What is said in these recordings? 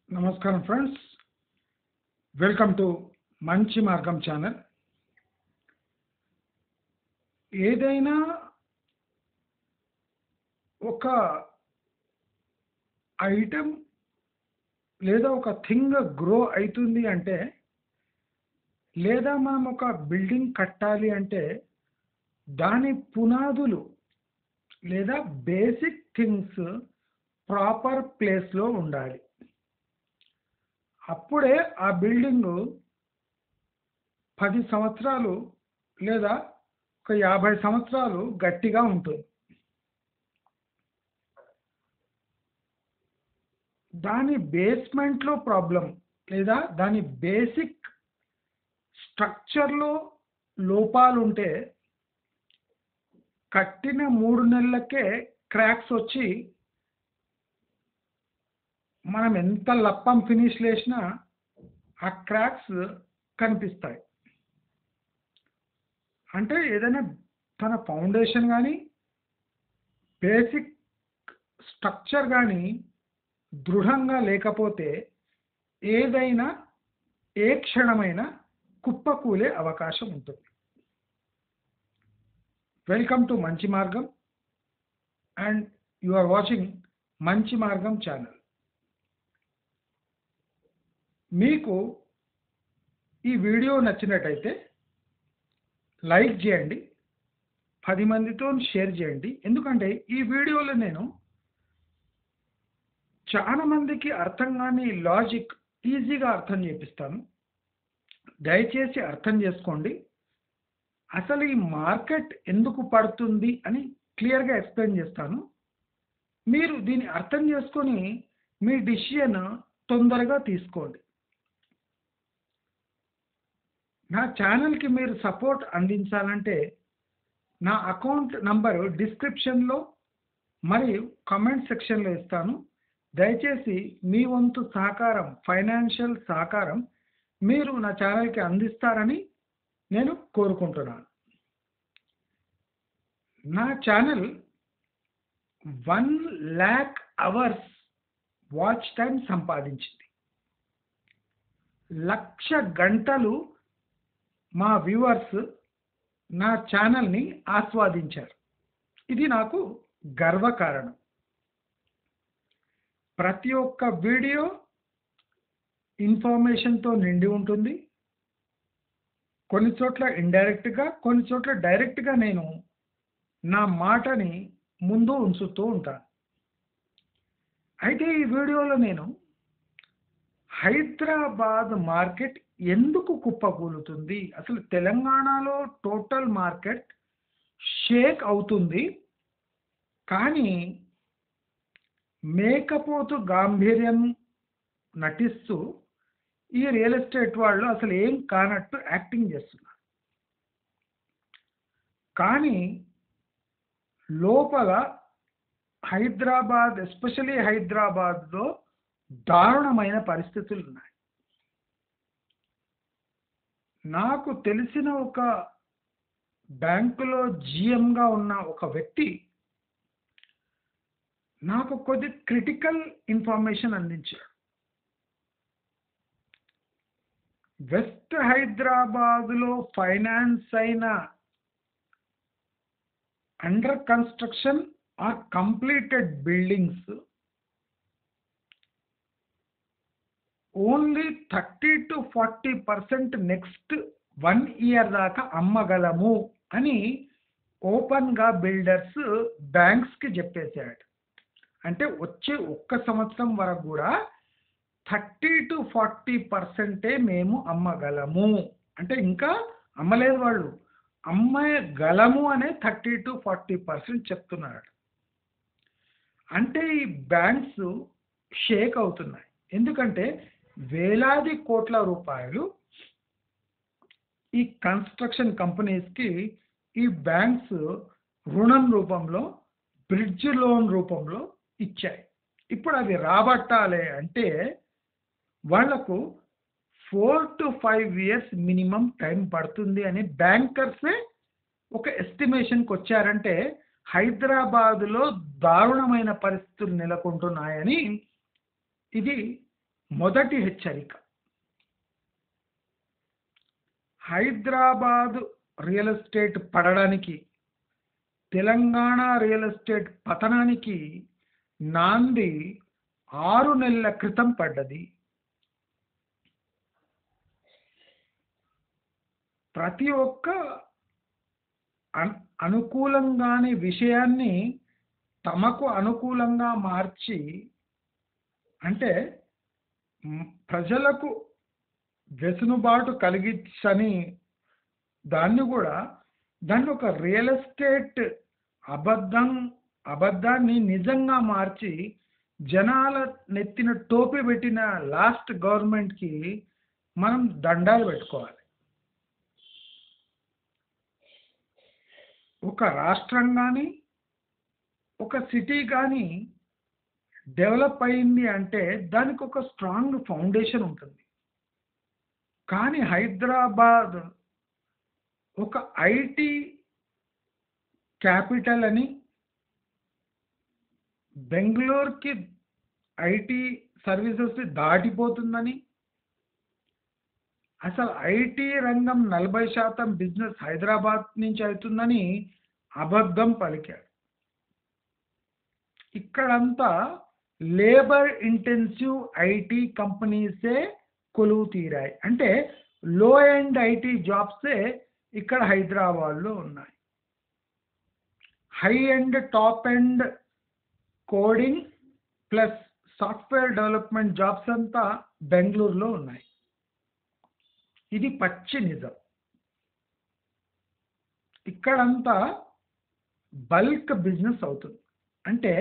నమస్కారం friends, welcome to మంచి మార్గం ఛానల్. ఏదైనా ఒక ఐటెం లేదా ఒక థింగ్ గ్రో అవుతుంది అంటే, లేదా మనం ఒక బిల్డింగ్ కట్టాలి అంటే దాని పునాదులు లేదా బేసిక్ థింగ్స్ ప్రాపర్ ప్లేస్లో ఉండాలి. అప్పుడే ఆ బిల్డింగు 10 సంవత్సరాలు లేదా ఒక 50 సంవత్సరాలు గట్టిగా ఉంటుంది. దాని బేస్మెంట్లో ప్రాబ్లం లేదా దాని బేసిక్ స్ట్రక్చర్లో లోపాలు ఉంటే కట్టిన 3 నెలలకే క్రాక్స్ వచ్చి మనం ఎంత లప్పం ఫినిష్ చేసినా ఆ క్రాక్స్ కనిపిస్తాయి. అంటే ఏదైనా తన ఫౌండేషన్ కానీ బేసిక్ స్ట్రక్చర్ కానీ దృఢంగా లేకపోతే ఏదైనా ఏ క్షణమైనా కుప్పకూలే అవకాశం ఉంటుంది. వెల్కమ్ టు మంచి మార్గం అండ్ యు ఆర్ వాచింగ్ మంచి మార్గం ఛానల్. మీకు ఈ వీడియో నచ్చినట్టయితే లైక్ చేయండి, 10 మందితో షేర్ చేయండి. ఎందుకంటే ఈ వీడియోలో నేను చాలా మందికి అర్థం కాని లాజిక్ ఈజీగా అర్థం చేపిస్తాను. దయచేసి అర్థం చేసుకోండి. అసలు ఈ మార్కెట్ ఎందుకు పడుతుంది అని క్లియర్గా ఎక్స్ప్లెయిన్ చేస్తాను. మీరు దీన్ని అర్థం చేసుకొని మీ డిసిషన్ తొందరగా తీసుకోండి. నా ఛానల్కి మీరు సపోర్ట్ అందించాలంటే నా అకౌంట్ నంబరు డిస్క్రిప్షన్లో మరియు కామెంట్ సెక్షన్లో ఇస్తాను. దయచేసి మీ వంతు సహకారం, ఫైనాన్షియల్ సహకారం మీరు నా ఛానల్కి అందిస్తారని నేను కోరుకుంటున్నాను. నా ఛానల్ 1,00,000 అవర్స్ వాచ్ టైం సంపాదించింది. 1,00,000 గంటలు మా వ్యూవర్స్ నా ఛానల్ని ఆస్వాదించారు. ఇది నాకు గర్వకారణం. ప్రతి ఒక్క వీడియో ఇన్ఫర్మేషన్తో నిండి ఉంటుంది. కొన్ని చోట్ల ఇండైరెక్ట్గా, కొన్ని చోట్ల డైరెక్ట్గా నేను నా మాటని ముందు ఉంచుతూ ఉంటాను. అయితే ఈ వీడియోలో నేను హైదరాబాద్ మార్కెట్ ఎందుకు కుప్పకూలుతుంది, అసలు తెలంగాణలో టోటల్ మార్కెట్ షేక్ అవుతుంది, కానీ మేకపోతు గాంభీర్యం నటిస్తూ ఈ రియల్ ఎస్టేట్ వాళ్ళు అసలు ఏం కానట్టు యాక్టింగ్ చేస్తున్నారు. కానీ లోపల హైదరాబాద్, ఎస్పెషలీ హైదరాబాద్లో దారుణమైన పరిస్థితులు ఉన్నాయి. నాకు తెలిసిన ఒక బ్యాంకులో జిఎంగా ఉన్న ఒక వ్యక్తి నాకు కొద్ది క్రిటికల్ ఇన్ఫర్మేషన్ అందించాడు. వెస్ట్ హైదరాబాద్లో ఫైనాన్స్ అయిన under construction or completed buildings only 30 to 40% next 1 year దాకా అమ్మగలము అని ఓపెన్గా బిల్డర్స్ బ్యాంక్స్కి చెప్పేశాడు. అంటే వచ్చే 1 సంవత్సరం వరకు కూడా 30 to 40% మేము అమ్మగలము. అంటే ఇంకా అమ్మలేదు, వాళ్ళు అమ్మగలము అనే 30 to 40% చెప్తున్నాడు. అంటే ఈ బ్యాంక్స్ షేక్ అవుతున్నాయి. ఎందుకంటే వేలాది కోట్ల రూపాయలు ఈ కన్స్ట్రక్షన్ కంపెనీస్కి ఈ బ్యాంక్స్ రుణం రూపంలో, బ్రిడ్జ్ లోన్ రూపంలో ఇచ్చాయి. ఇప్పుడు అవి రాబట్టాలి అంటే వాళ్లకు 4 to 5 years మినిమం టైం పడుతుంది అని బ్యాంకర్సే ఒక ఎస్టిమేషన్కి వచ్చారంటే హైదరాబాదులో దారుణమైన పరిస్థితులు నెలకొంటున్నాయని ఇది మొదటి హెచ్చరిక. హైదరాబాద్ రియల్ ఎస్టేట్ పడడానికి, తెలంగాణ రియల్ ఎస్టేట్ పతనానికి నాంది 6 నెలల క్రితం పడ్డది. ప్రతి ఒక్క అనుకూలంగాని విషయాన్ని తమకు అనుకూలంగా మార్చి, అంటే ప్రజలకు వెసులుబాటు కలిగించని దాన్ని ఒక రియల్ ఎస్టేట్ అబద్ధాన్ని నిజంగా మార్చి జనాల నెత్తిన టోపీ పెట్టిన లాస్ట్ గవర్నమెంట్కి మనం దండాలు పెట్టుకోవాలి. ఒక రాష్ట్రం కానీ ఒక సిటీ కానీ డెవలప్ అయింది అంటే దానికి ఒక స్ట్రాంగ్ ఫౌండేషన్ ఉంటుంది. కానీ హైదరాబాద్ ఒక ఐటీ క్యాపిటల్ అని, బెంగళూరుకి ఐటీ సర్వీసెస్ దాటిపోతుందని, అసలు ఐటీ రంగం 40% బిజినెస్ హైదరాబాద్ నుంచి అవుతుందని అబద్ధం పలికాడు. ఇక్కడంతా లేబర్ ఇంటెన్సివ్ ఐటీ కంపెనీసే కొలువు తీరాయి. అంటే లో ఎండ్ ఐటీ జాబ్సే ఇక్కడ హైదరాబాద్లో ఉన్నాయి. High end top end coding plus software development jobs అంతా బెంగళూరులో ఉన్నాయి. ఇది పచ్చి నిజం. ఇక్కడంతా బల్క్ బిజినెస్ అవుతుంది. అంటే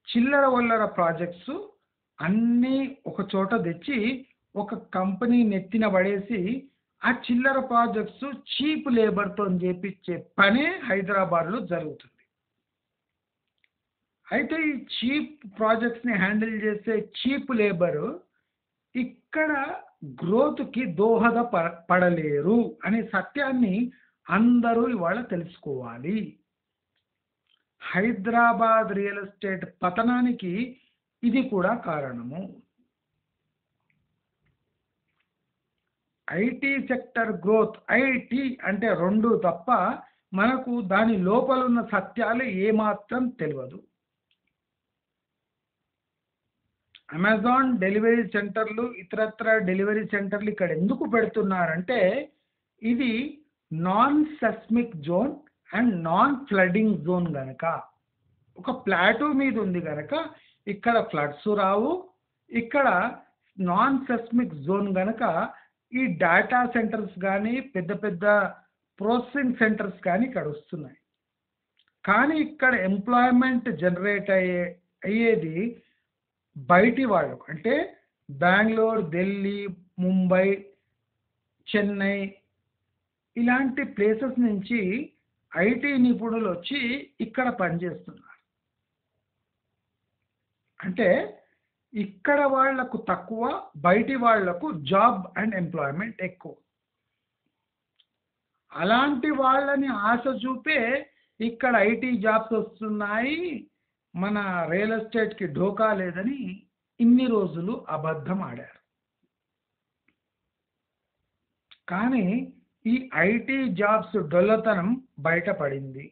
చిల్లర వల్లర ప్రాజెక్ట్స్ అన్నీ ఒక చోట తెచ్చి ఒక కంపెనీ నెత్తిన పడేసి ఆ చిల్లర ప్రాజెక్ట్స్ చీప్ లేబర్తో చేపించే పనే హైదరాబాద్లో జరుగుతుంది. అయితే ఈ చీప్ ప్రాజెక్ట్స్ని హ్యాండిల్ చేసే చీప్ లేబరు ఇక్కడ గ్రోత్కి పడలేరు అనే సత్యాన్ని అందరూ ఇవాళ తెలుసుకోవాలి. హైదరాబాద్ రియల్ ఎస్టేట్ పతనానికి ఇది కూడా కారణము. ఐటీ సెక్టర్ గ్రోత్, ఐటీ అంటే 2 తప్ప మనకు దాని లోపల ఉన్న సత్యాలు ఏమాత్రం తెలియదు. అమెజాన్ డెలివరీ సెంటర్లు, ఇతరత్ర డెలివరీ సెంటర్లు ఇక్కడ ఎందుకు పెడుతున్నారంటే ఇది non seismic zone and non flooding zone కనుక, ఒక ప్లాటూ మీద ఉంది కనుక ఇక్కడ ఫ్లడ్స్ రావు. ఇక్కడ నాన్ సెస్మిక్ జోన్ కనుక ఈ డేటా సెంటర్స్ కానీ పెద్ద పెద్ద ప్రాసెసింగ్ సెంటర్స్ కానీ ఇక్కడ వస్తున్నాయి. కానీ ఇక్కడ ఎంప్లాయ్మెంట్ జనరేట్ అయ్యేది బయటి వాళ్ళకు, అంటే బెంగళూరు, ఢిల్లీ, ముంబై, చెన్నై ఇలాంటి ప్లేసెస్ నుంచి ఐటీ నిపుణులు వచ్చి ఇక్కడ పనిచేస్తున్నారు. అంటే ఇక్కడ వాళ్లకు తక్కువ, బయటి వాళ్లకు జాబ్ అండ్ ఎంప్లాయ్మెంట్ ఎక్కువ. అలాంటి వాళ్ళని ఆశ చూపే ఇక్కడ ఐటీ జాబ్స్ వస్తున్నాయి, మన రియల్ ఎస్టేట్కి ఢోకా లేదని ఇన్ని రోజులు అబద్ధం ఆడారు. కానీ ఈ ఐటీ జాబ్స్ డొల్లతనం బయటపడింది.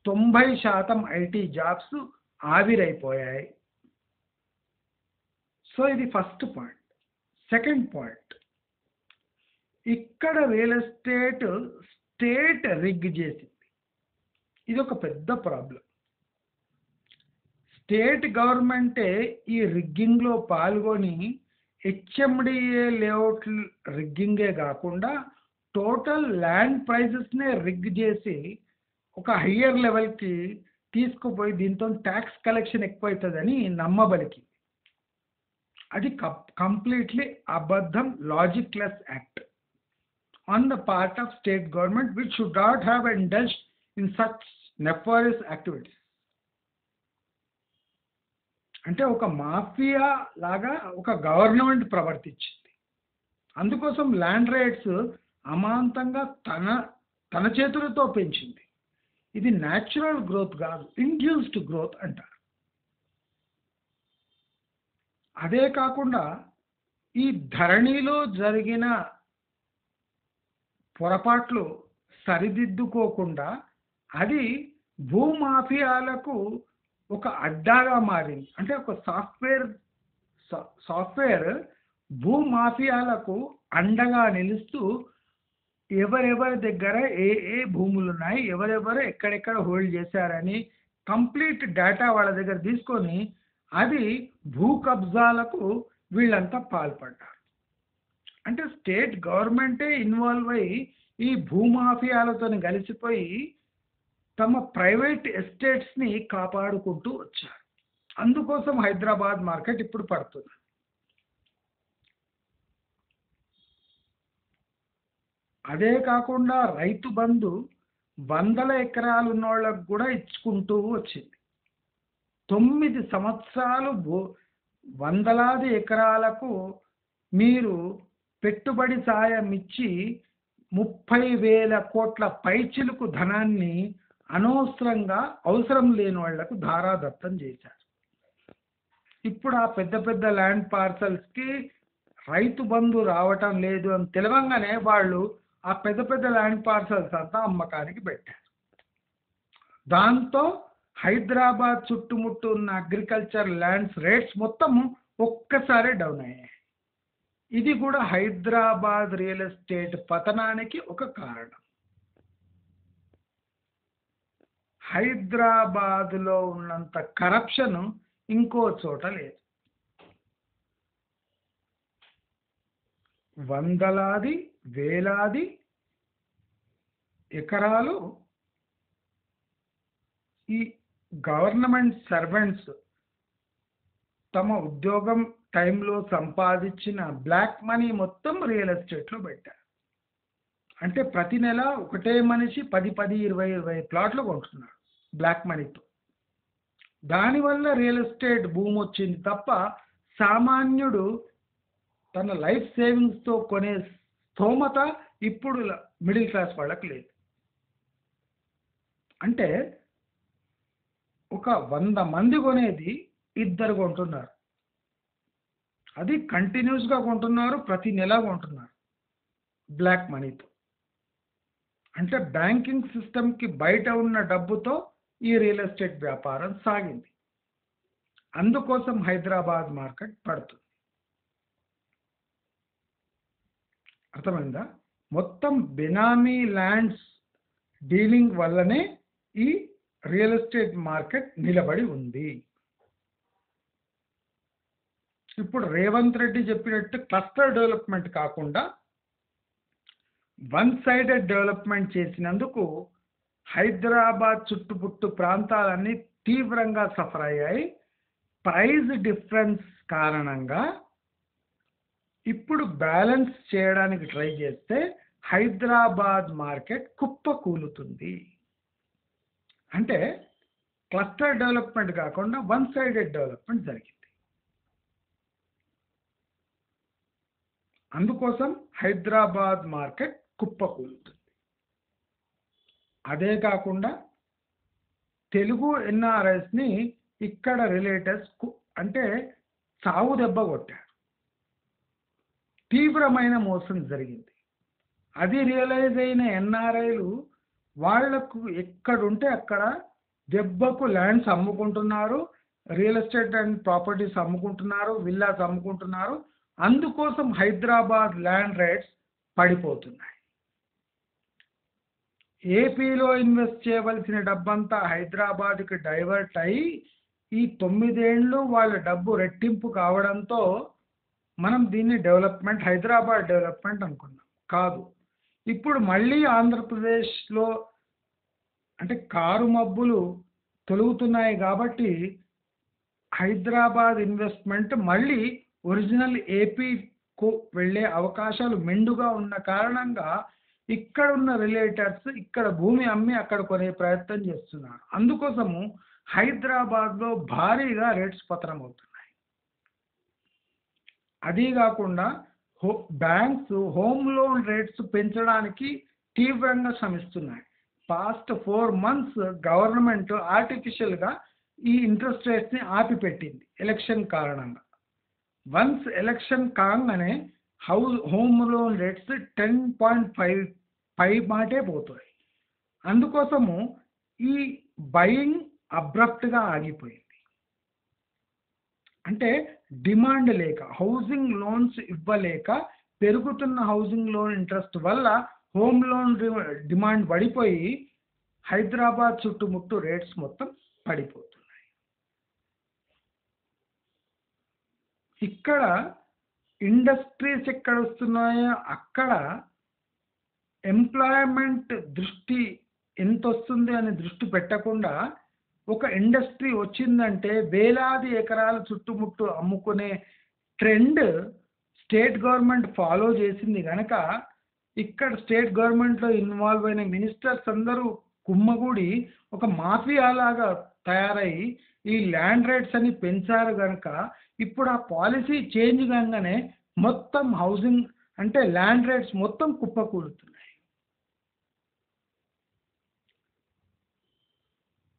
90% ఐటీ జాబ్స్ ఆవిరైపోయాయి. సో ఇది ఫస్ట్ పాయింట్. సెకండ్ పాయింట్, ఇక్కడ రియల్ ఎస్టేట్ స్టేట్ రిగ్ చేసింది. ఇది ఒక పెద్ద ప్రాబ్లం. స్టేట్ గవర్నమెంటే ఈ రిగ్గింగ్లో పాల్గొని హెచ్ఎండిఏ లేఅవుట్ రిగ్గింగే కాకుండా టోటల్ ల్యాండ్ ప్రైజెస్నే రిగ్ చేసి ఒక హయ్యర్ లెవెల్కి తీసుకుపోయి దీంతో ట్యాక్స్ కలెక్షన్ ఎక్కువవుతుందని నమ్మబలికి. అది కంప్లీట్లీ అబద్ధం, logicless act on the part of state government which should not have indulged in such nefarious activities. అంటే ఒక మాఫియా లాగా ఒక గవర్నమెంట్ ప్రవర్తించింది. అందుకోసం ల్యాండ్ రేట్స్ అమాంతంగా తన చేతులతో పెంచింది. ఇది న్యాచురల్ గ్రోత్ కాదు, ఇండ్యూస్డ్ గ్రోత్ అంటారు. అదే కాకుండా ఈ ధరణిలో జరిగిన పొరపాట్లు సరిదిద్దుకోకుండా అది భూమాఫియాలకు ఒక అడ్డాగా మారింది. అంటే ఒక సాఫ్ట్వేర్ భూమాఫియాలకు అండగా నిలుస్తూ ఎవరెవరి దగ్గర ఏ ఏ భూములు ఉన్నాయి, ఎవరెవరు ఎక్కడెక్కడ హోల్డ్ చేశారని కంప్లీట్ డేటా వాళ్ళ దగ్గర తీసుకొని అది భూ కబ్జాలకు వీళ్ళంతా పాల్పడ్డారు. అంటే స్టేట్ గవర్నమెంటే ఇన్వాల్వ్ అయ్యి ఈ భూమాఫియాలతో కలిసిపోయి తమ ప్రైవేట్ ఎస్టేట్స్ని కాపాడుకుంటూ వచ్చారు. అందుకోసం హైదరాబాద్ మార్కెట్ ఇప్పుడు పడుతుంది. అదే కాకుండా రైతు బంధు 100 ఎకరాలు ఉన్న వాళ్ళకు కూడా ఇచ్చుకుంటూ వచ్చింది. 9 సంవత్సరాలు వందలాది ఎకరాలకు మీరు పెట్టుబడి సాయం ఇచ్చి 30,000 కోట్ల పైచిలుకు ధనాన్ని అనవసరంగా అవసరం లేని వాళ్లకు ధారాదత్తం చేశారు. ఇప్పుడు ఆ పెద్ద పెద్ద ల్యాండ్ పార్సల్స్కి రైతు బంధు రావటం లేదు అని తెలవంగానే వాళ్ళు ఆ పెద్ద పెద్ద ల్యాండ్ పార్సల్స్ అంతా అమ్మకానికి పెట్టారు. దాంతో హైదరాబాద్ చుట్టుముట్టు ఉన్న అగ్రికల్చర్ ల్యాండ్స్ రేట్స్ మొత్తం ఒక్కసారి డౌన్ అయ్యాయి. ఇది కూడా హైదరాబాద్ రియల్ ఎస్టేట్ పతనానికి ఒక కారణం. హైదరాబాద్లో ఉన్నంత కరప్షన్ ఇంకో చోట లేదు. వందలాది వేలాది ఎకరాలు ఈ గవర్నమెంట్ సర్వెంట్స్ తమ ఉద్యోగం టైంలో సంపాదించిన బ్లాక్ మనీ మొత్తం రియల్ ఎస్టేట్లో పెట్టారు. అంటే ప్రతి నెల ఒకటే మనిషి 10, 20 ప్లాట్లు కొంటున్నారు బ్లాక్ మనీతో. దానివల్ల రియల్ ఎస్టేట్ భూమి వచ్చింది తప్ప సామాన్యుడు తన లైఫ్ సేవింగ్స్తో కొనే స్తోమత ఇప్పుడు మిడిల్ క్లాస్ వాళ్ళకి లేదు. అంటే ఒక 100 మంది కొనేది 2 కొంటున్నారు. అది కంటిన్యూస్గా కొంటున్నారు, ప్రతి నెల కొంటున్నారు బ్లాక్ మనీతో. అంటే బ్యాంకింగ్ సిస్టమ్కి బయట ఉన్న డబ్బుతో ఈ రియల్ ఎస్టేట్ వ్యాపారం సాగింది. అందుకోసం హైదరాబాద్ మార్కెట్ పడుతుంది. అర్థమైందా? మొత్తం బినామీ ల్యాండ్స్ డీలింగ్ వల్లనే ఈ రియల్ ఎస్టేట్ మార్కెట్ నిలబడి ఉంది. ఇప్పుడు రేవంత్ రెడ్డి చెప్పినట్టు క్లస్టర్ డెవలప్మెంట్ కాకుండా 1-sided డెవలప్మెంట్ చేసినందుకు హైదరాబాద్ చుట్టుపుట్టు ప్రాంతాలన్నీ తీవ్రంగా సఫర్ అయ్యాయి. ప్రైస్ డిఫరెన్స్ కారణంగా ఇప్పుడు బ్యాలెన్స్ చేయడానికి ట్రై చేస్తే హైదరాబాద్ మార్కెట్ కుప్పకూలుతుంది. అంటే క్లస్టర్ డెవలప్మెంట్ కాకుండా 1-sided డెవలప్మెంట్ జరిగింది. అందుకోసం హైదరాబాద్ మార్కెట్ కుప్పకూలుతుంది. అదే కాకుండా తెలుగు ఎన్ఆర్ఐస్ని ఇక్కడ రిలేటర్స్ అంటే సావు దెబ్బ కొట్టారు. తీవ్రమైన మోసం జరిగింది. అది రియలైజ్ అయిన ఎన్ఆర్ఐలు వాళ్లకు ఎక్కడుంటే అక్కడ దెబ్బకు ల్యాండ్స్ అమ్ముకుంటున్నారు, రియల్ ఎస్టేట్ అండ్ ప్రాపర్టీస్ అమ్ముకుంటున్నారు, విల్లాస్ అమ్ముకుంటున్నారు. అందుకోసం హైదరాబాద్ ల్యాండ్ రేట్స్ పడిపోతున్నాయి. ఏపీలో ఇన్వెస్ట్ చేయవలసిన డబ్బంతా హైదరాబాద్కి డైవర్ట్ అయ్యి ఈ 9 ఏళ్ళు వాళ్ళ డబ్బు రెట్టింపు కావడంతో మనం దీన్ని డెవలప్మెంట్, హైదరాబాద్ డెవలప్మెంట్ అనుకున్నాం. కాదు, ఇప్పుడు మళ్ళీ ఆంధ్రప్రదేశ్లో అంటే కారు మబ్బులు తొలుగుతున్నాయి కాబట్టి హైదరాబాద్ ఇన్వెస్ట్మెంట్ మళ్ళీ ఒరిజినల్ ఏపీకు వెళ్ళే అవకాశాలు మెండుగా ఉన్న కారణంగా ఇక్కడ ఉన్న రిలేటర్స్ ఇక్కడ భూమి అమ్మి అక్కడ కొనే ప్రయత్నం చేస్తున్నారు. అందుకోసము హైదరాబాద్లో భారీగా రేట్స్ పతనం అవుతున్నాయి. అదీ కాకుండా బ్యాంక్స్ హోమ్ లోన్ రేట్స్ పెంచడానికి తీవ్రంగా శ్రమిస్తున్నాయి. పాస్ట్ 4 months గవర్నమెంట్ ఆర్టిఫిషియల్గా ఈ ఇంట్రెస్ట్ రేట్స్ని ఆపిపెట్టింది ఎలక్షన్ కారణంగా. వన్స్ ఎలక్షన్ కాగానే హోమ్ లోన్ రేట్స్ 10.5 మాటే పోతాయి. అందుకోసము ఈ బయింగ్ అబ్రప్ట్గా ఆగిపోయింది. అంటే డిమాండ్ లేక, హౌసింగ్ లోన్స్ ఇవ్వలేక, పెరుగుతున్న హౌసింగ్ లోన్ ఇంట్రెస్ట్ వల్ల హోమ్ లోన్ డిమాండ్ పడిపోయి హైదరాబాద్ చుట్టుముట్టు రేట్స్ మొత్తం పడిపోతున్నాయి. ఇక్కడ ఇండస్ట్రీస్ ఎక్కడ వస్తున్నాయో అక్కడ ఎంప్లాయ్మెంట్ దృష్టి ఎంత వస్తుంది అని దృష్టి పెట్టకుండా, ఒక ఇండస్ట్రీ వచ్చిందంటే వేలాది ఎకరాల చుట్టుముట్టు అమ్ముకునే ట్రెండ్ స్టేట్ గవర్నమెంట్ ఫాలో చేసింది కనుక ఇక్కడ స్టేట్ గవర్నమెంట్లో ఇన్వాల్వ్ అయిన మినిస్టర్స్ అందరూ కుమ్మగూడి ఒక మాఫియా లాగా తయారై ఈ ల్యాండ్ రేట్స్ అని పెంచారు కనుక ఇప్పుడు ఆ పాలసీ చేంజ్ కాగానే మొత్తం హౌసింగ్ అంటే ల్యాండ్ రేట్స్ మొత్తం కుప్పకూలుతున్నాయి.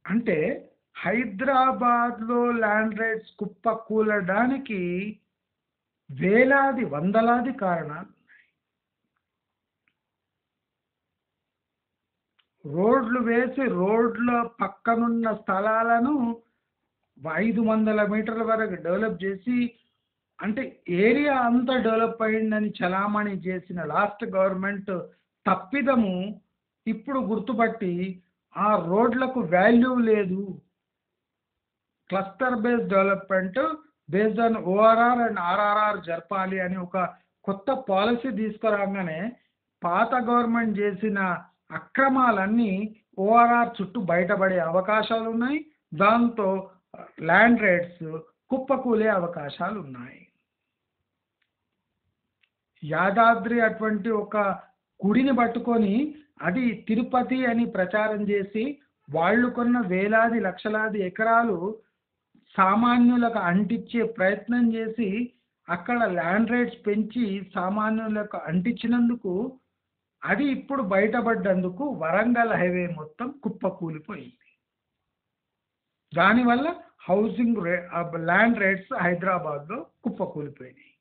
అంటే హైదరాబాద్లో ల్యాండ్ రేట్స్ కుప్పకూలడానికి వేలాది వందలాది కారణాలు ఉన్నాయి. రోడ్లు వేసి రోడ్ల పక్కనున్న స్థలాలను 500 మీటర్ల వరకు డెవలప్ చేసి, అంటే ఏరియా అంతా డెవలప్ అయిందని చలామణి చేసిన లాస్ట్ గవర్నమెంట్ తప్పిదము ఇప్పుడు గుర్తుపట్టి ఆ రోడ్లకు వాల్యూ లేదు, cluster based development based on ORR and RRR జరపాలి అని ఒక కొత్త పాలసీ తీసుకురాగానే పాత గవర్నమెంట్ చేసిన అక్రమాలన్నీ ఓఆర్ఆర్ చుట్టూ బయటపడే అవకాశాలు ఉన్నాయి. దాంతో ల్యాండ్ రేట్స్ కుప్పకూలే అవకాశాలు ఉన్నాయి. యాదాద్రి అటువంటి ఒక గుడిని పట్టుకొని అది తిరుపతి అని ప్రచారం చేసి వాళ్ళు కొన్న వేలాది లక్షలాది ఎకరాలు సామాన్యులకు అంటించే ప్రయత్నం చేసి అక్కడ ల్యాండ్ రేట్స్ పెంచి సామాన్యులకు అంటించినందుకు అది ఇప్పుడు బయటపడ్డందుకు వరంగల్ హైవే మొత్తం కుప్పకూలిపోయింది. దానివల్ల హౌసింగ్ ల్యాండ్ రేట్స్ హైదరాబాద్లో కుప్పకూలిపోయినాయి.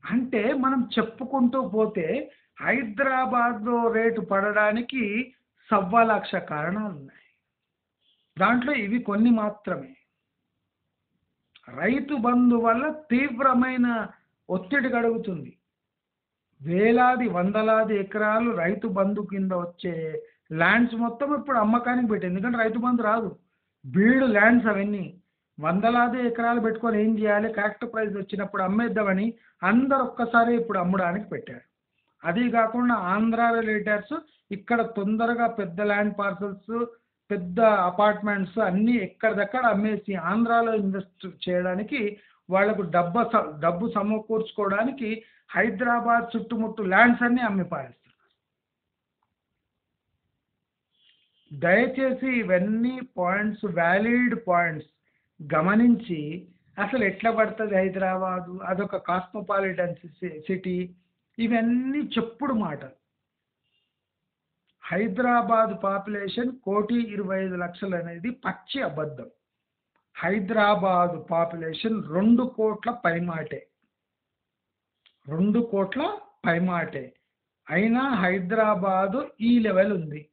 అంటే మనం చెప్పుకుంటూ పోతే హైదరాబాద్లో రేటు పడడానికి 1,15,00,000 కారణాలు ఉన్నాయి. దాంట్లో ఇవి కొన్ని మాత్రమే. రైతు బంధు వల్ల తీవ్రమైన ఒత్తిడి కలుగుతుంది. వేలాది వందలాది ఎకరాలు రైతు బంధు కింద వచ్చే ల్యాండ్స్ మొత్తం ఇప్పుడు అమ్మకానికి పెట్టింది. ఎందుకంటే రైతు బంధు రాదు, బీడు ల్యాండ్స్ అవన్నీ వందలాది ఎకరాలు పెట్టుకొని ఏం చేయాలి, కరెక్ట్ ప్రైస్ వచ్చినప్పుడు అమ్మేద్దామని అందరు ఒక్కసారి ఇప్పుడు అమ్మడానికి పెట్టారు. అది కాకుండా ఆంధ్ర రిలేటర్స్ ఇక్కడ తొందరగా పెద్ద ల్యాండ్ పార్సల్స్, పెద్ద అపార్ట్మెంట్స్ అన్నీ ఎక్కడిదక్కడ అమ్మేసి ఆంధ్రాలో ఇన్వెస్ట్ చేయడానికి, వాళ్లకు డబ్బు సమకూర్చుకోవడానికి హైదరాబాద్ చుట్టుముట్టు ల్యాండ్స్ అన్నీ అమ్మి పారేస్తున్నారు. దయచేసి ఇవన్నీ పాయింట్స్, వ్యాలిడ్ పాయింట్స్ గమనించి అసలు ఎట్లా పడుతుంది హైదరాబాదు, అదొక కాస్మోపాలిటన్ సిటీ, ఇవన్నీ చెప్పుడు మాటలు. హైదరాబాద్ పాపులేషన్ 1,25,00,000 అనేది పచ్చి అబద్ధం. హైదరాబాద్ పాపులేషన్ 2 కోట్ల పైమాటే, 2 కోట్ల పైమాటే. అయినా హైదరాబాదు ఈ లెవెల్ ఉంది.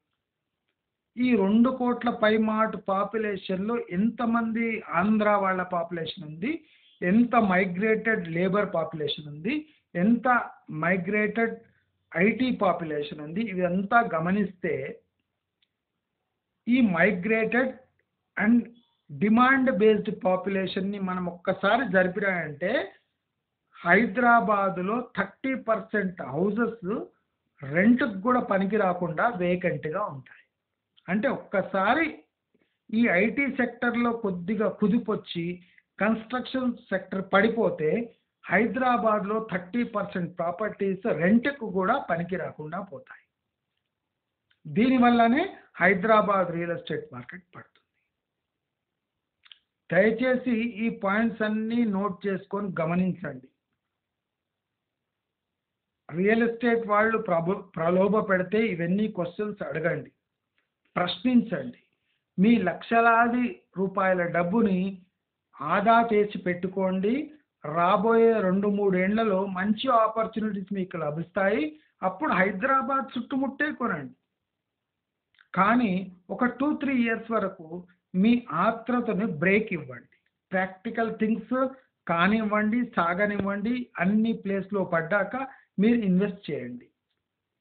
ఈ 2 కోట్ల పైమాటు పాపులేషన్లో ఎంతమంది ఆంధ్ర వాళ్ళ పాపులేషన్ ఉంది, ఎంత మైగ్రేటెడ్ లేబర్ పాపులేషన్ ఉంది, ఎంత మైగ్రేటెడ్ ఐటీ పాపులేషన్ ఉంది, ఇదంతా గమనిస్తే ఈ మైగ్రేటెడ్ అండ్ డిమాండ్ బేస్డ్ పాపులేషన్ని మనం ఒక్కసారి జరిపినాయంటే హైదరాబాదులో 30% హౌసెస్ రెంట్కి కూడా పనికి రాకుండా వేకెంట్గా ఉంటాయి. అంటే ఒక్కసారి ఈ ఐటీ సెక్టర్లో కొద్దిగా కుదిపొచ్చి కన్స్ట్రక్షన్ సెక్టర్ పడిపోతే హైదరాబాద్లో 30% ప్రాపర్టీస్ రెంట్కు కూడా పనికి రాకుండా పోతాయి. దీనివల్లనే హైదరాబాద్ రియల్ ఎస్టేట్ మార్కెట్ పడుతుంది. దయచేసి ఈ పాయింట్స్ అన్నీ నోట్ చేసుకొని గమనించండి. రియల్ ఎస్టేట్ వాళ్ళు ప్రలోభ పెడితే ఇవన్నీ క్వశ్చన్స్ అడగండి, ప్రశ్నించండి. మీ లక్షలాది రూపాయల డబ్బుని ఆదా చేసి పెట్టుకోండి. రాబోయే 2-3 ఏండ్లలో మంచి ఆపర్చునిటీస్ మీకు లభిస్తాయి. అప్పుడు హైదరాబాద్ చుట్టుముట్టే కొనండి. కానీ ఒక 2-3 ఇయర్స్ వరకు మీ ఆత్రుతని బ్రేక్ ఇవ్వండి. ప్రాక్టికల్ థింగ్స్ కానివ్వండి, సాగనివ్వండి, అన్ని ప్లేస్‌లో పడ్డాక మీరు ఇన్వెస్ట్ చేయండి.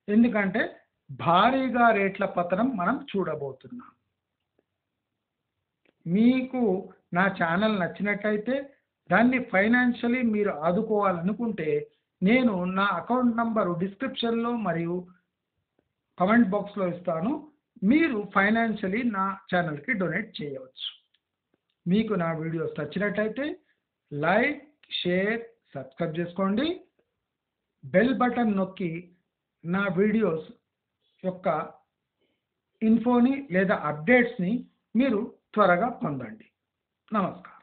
ఎందుకంటే భారీగా రేట్ల పతనం మనం చూడబోతున్నాం. మీకు నా ఛానల్ నచ్చినట్టయితే దాన్ని ఫైనాన్షియల్లీ మీరు ఆదుకోవాలనుకుంటే నేను నా అకౌంట్ నంబరు డిస్క్రిప్షన్‌లో మరియు కామెంట్ బాక్స్‌లో ఇస్తాను. మీరు ఫైనాన్షియల్లీ నా ఛానల్‌కి డొనేట్ చేయవచ్చు. మీకు నా వీడియోస్ నచ్చినట్టయితే లైక్, షేర్, సబ్స్క్రైబ్ చేసుకోండి. బెల్ బటన్ నొక్కి నా వీడియోస్ యొక్క ఇన్ఫోని లేదా అప్డేట్స్‌ని మీరు త్వరగా పొందండి. నమస్కారం.